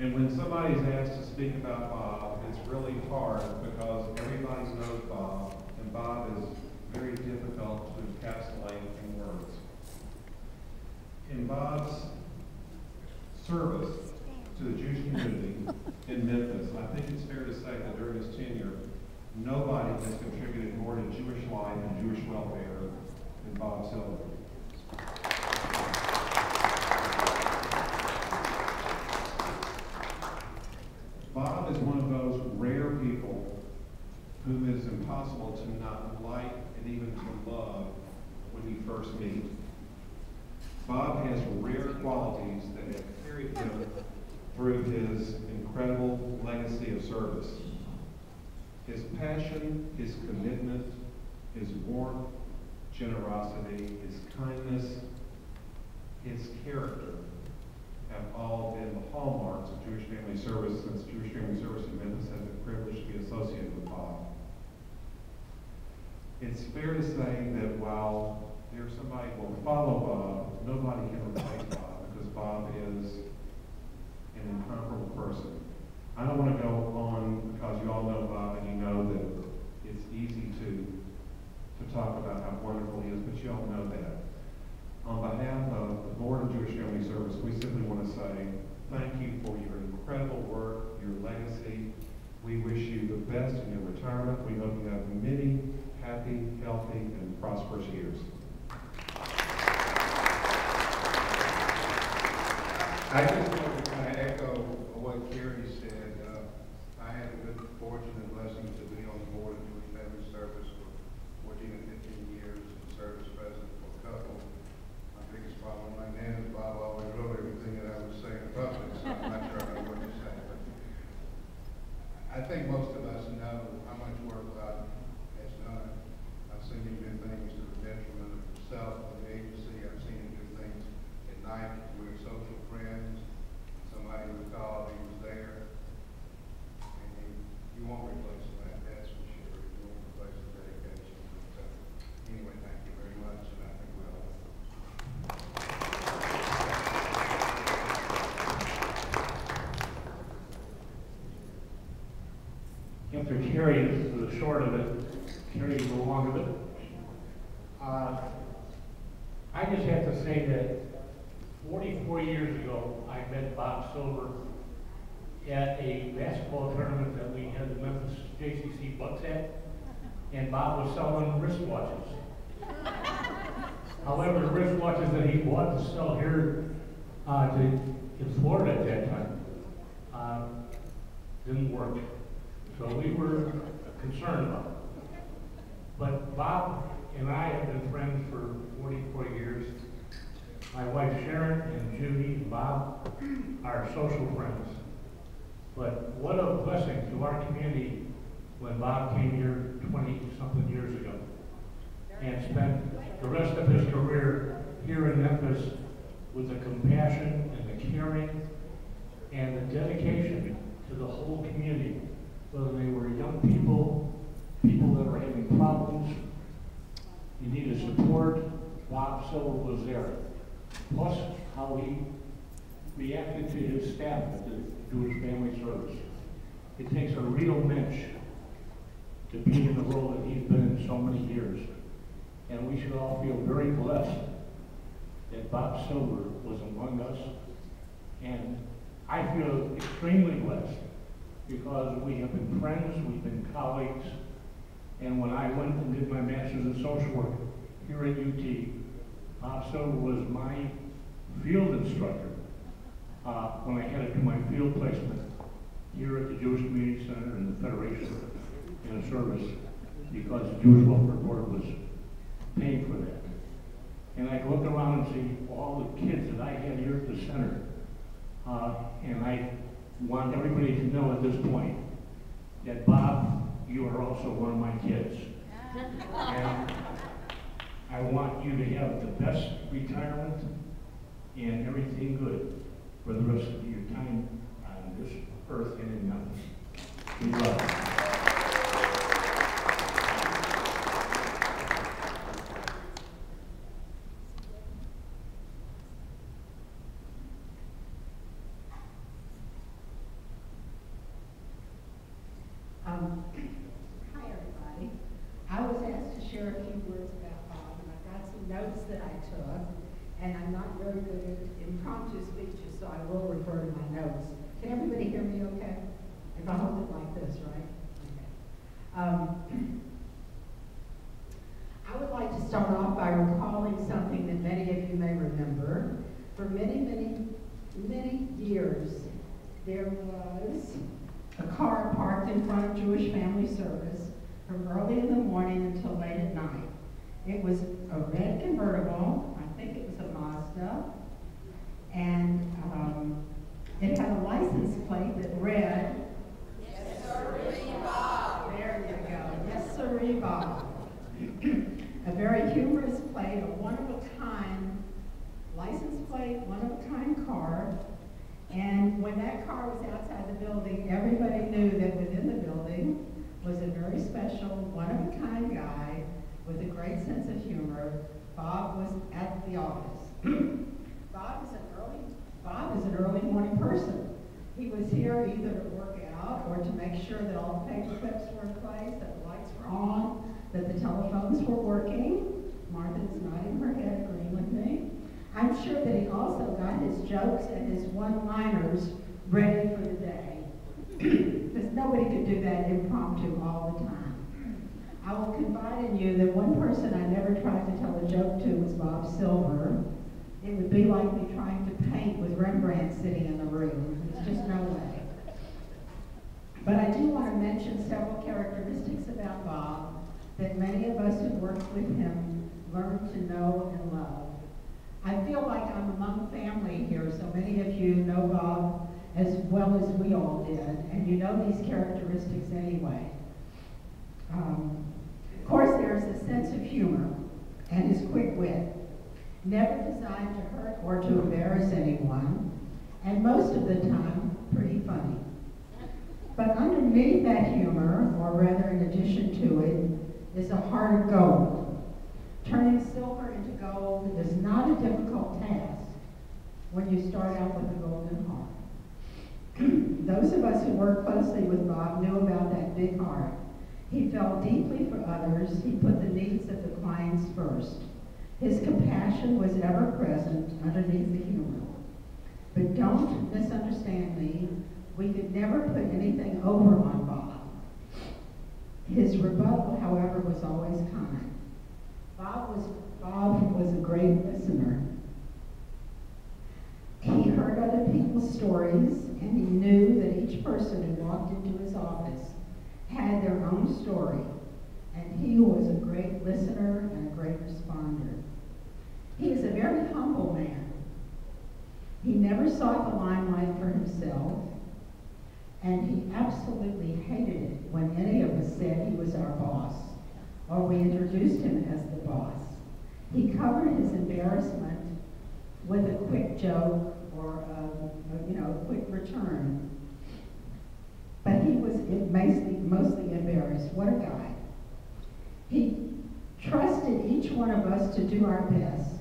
And when somebody's asked to speak about Bob, it's really hard because everybody knows Bob, and Bob is very difficult to encapsulate in words. In Bob's service to the Jewish community in Memphis, I think it's fair to say that during his tenure, nobody has contributed more to Jewish life and Jewish welfare than Bob Silver. Bob is one of those rare people whom it is impossible to not like and even to love when you first meet. Bob has rare qualities that have carried him through his incredible legacy of service. His passion, his commitment, his warmth, generosity, his kindness, his character have all been the hallmarks of Jewish Family Service since Jewish Family Service in Memphis has been privileged to be associated with Bob. It's fair to say that while there's somebody who will follow Bob, nobody can replace Bob because Bob is an incomparable person. I don't want to go on because you all know Bob and you know that it's easy to talk about how wonderful he is, but you all know that. On behalf of the Board of Jewish Family Service, we simply want to say thank you for your incredible work, your legacy. We wish you the best in your retirement. We hope you have many happy, healthy, and prosperous years. I just want to kind of echo what Kerry said. I had the good fortune and blessing to be on the Board of Jewish Family Service for 14 and 15 years and serve as president for a couple. My biggest problem right now is Bob always wrote everything that I was saying in public, so I'm not sure I know what to say. But I think most of us know how much work Bob has done. I've seen him do things to the detriment of himself and the agency. I've seen him do things at night. We're social friends. Somebody would call, he was there. And you won't replace him, that's for sure. You won't replace his dedication. So, anyway, thank you very much, and I think we'll. After Kerry, this is the short of it. Kerry is the long of it. I just have to say that 44 years ago, I met Bob Silver at a basketball tournament that we had the Memphis JCC Bucks at, and Bob was selling wristwatches. However, the wristwatches that he bought to sell here in Florida at that time didn't work. So we were concerned about it. But Bob and I have been friends for 44 years. My wife Sharon and Judy and Bob are social friends. But what a blessing to our community when Bob came here 20-something years ago and spent the rest of his career here in Memphis with the compassion and the caring and the dedication to the whole community, whether they were young people, people that were having problems, you needed support, Bob Silver was there. Plus how he reacted to his staff at the Jewish Family Service. It takes a real mensch to be in the role that he's been in so many years. And we should all feel very blessed that Bob Silver was among us. And I feel extremely blessed because we have been friends, we've been colleagues, and when I went and did my master's in social work here at UT, Bob Silver was my field instructor when I had to do my field placement here at the Jewish Community Center and the Federation in a service because the Jewish Welfare Board was paying for that. And I look around and see all the kids that I had here at the center, and I want everybody to know at this point that Bob, you are also one of my kids. And I want you to have the best retirement and everything good for the rest of your time on this earth and in Memphis. We love you. Hi, everybody. I was asked to share a few words about Bob, and I've got some notes that I took, and I'm not very good at impromptu speeches, so I will refer to my notes. Can everybody hear me okay? If I hold it like this, right? Okay. I would like to start off by recalling something that many of you may remember. For many, many, many years, there was a car parked in front of Jewish Family Service from early in the morning until late at night. It was a red convertible. I think it was a Mazda. And it had a license plate that read, "Yes, sirree, Bob." There you go. Yes, sirree, Bob. A very humorous plate, a one-of-a-kind license plate, one-of-a-kind car. And when that car was outside the building, everybody knew that within the building was a very special, one-of-a-kind guy with a great sense of humor. Bob was at the office. Bob is an early morning person. He was here either to work out or to make sure that all the paper clips were in place, that the lights were on, that the telephones were working. Martha's nodding her head, agreeing with me. I'm sure that he also got his jokes and his one-liners ready for the day. Because nobody could do that impromptu all the time. I will confide in you that one person I never tried to tell a joke to was Bob Silver. It would be like me trying to paint with Rembrandt sitting in the room. There's just no way. But I do want to mention several characteristics about Bob that many of us who worked with him learned to know and love. I feel like I'm among family here, so many of you know Bob as well as we all did, and you know these characteristics anyway. Of course, there's a sense of humor and his quick wit, never designed to hurt or to embarrass anyone, and most of the time, pretty funny. But underneath that humor, or rather in addition to it, is a heart of gold. Turning silver into gold is not a difficult task when you start out with a golden heart. Those of us who worked closely with Bob knew about that big heart. He felt deeply for others. He put the needs of the clients first. His compassion was ever present underneath the humor. But don't misunderstand me. We could never put anything over on Bob. His rebuttal, however, was always kind. Bob was a great listener. He heard other people's stories, and he knew that each person who walked into his office had their own story, and he was a great listener and a great responder. He is a very humble man. He never sought the limelight for himself, and he absolutely hated it when any of us said he was our boss, or we introduced him as the boss. He covered his embarrassment with a quick joke or a quick return. But he was mostly embarrassed. What a guy. He trusted each one of us to do our best,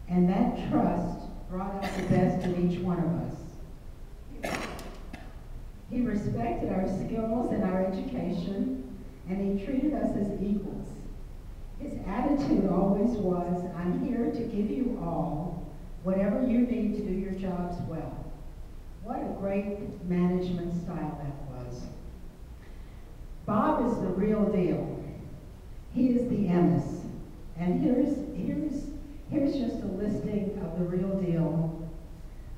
and that trust brought out the best in each one of us. He respected our skills and our education, and he treated us as equals. His attitude always was, I'm here to give you all whatever you need to do your jobs well. What a great management style that was. Bob is the real deal. He is the MS. And here's just a listing of the real deal.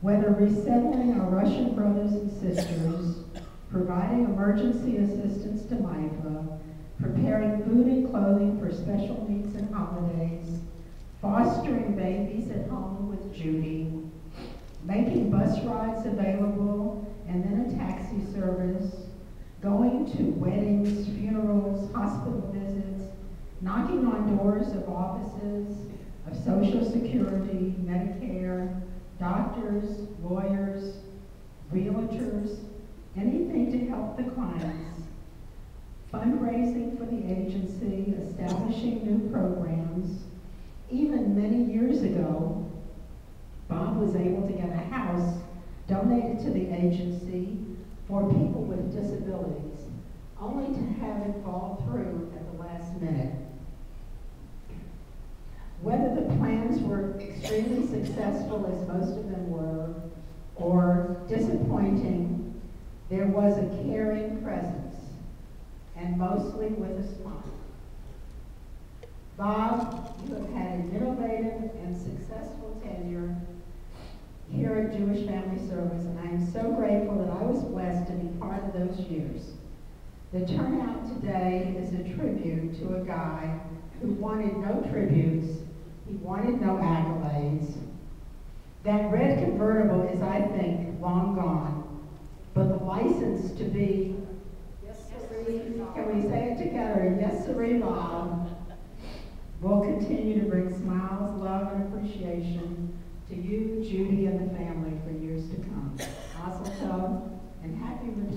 Whether resettling our Russian brothers and sisters, providing emergency assistance to MIFA, preparing food and clothing for special needs and holidays, fostering babies at home with Judy, making bus rides available and then a taxi service, going to weddings, funerals, hospital visits, knocking on doors of offices, of Social Security, Medicare, doctors, lawyers, realtors, anything to help the clients, fundraising for the agency, establishing new programs. Even many years ago, Bob was able to get a house donated to the agency for people with disabilities. only to have it fall through at the last minute. Whether the plans were extremely successful, as most of them were, or disappointing, there was a caring presence, and mostly with a smile. Bob, you have had an innovative and successful tenure here at Jewish Family Service, and I am so grateful that I was blessed to be part of those years. The turnout today is a tribute to a guy who wanted no tributes, he wanted no accolades. That red convertible is, I think, long gone, but the license to be, yes, sirree, can we say it together, yes, sirree, Bob, will continue to bring smiles, love, and appreciation to you, Judy, and the family for years to come. Mazel tov, and happy return.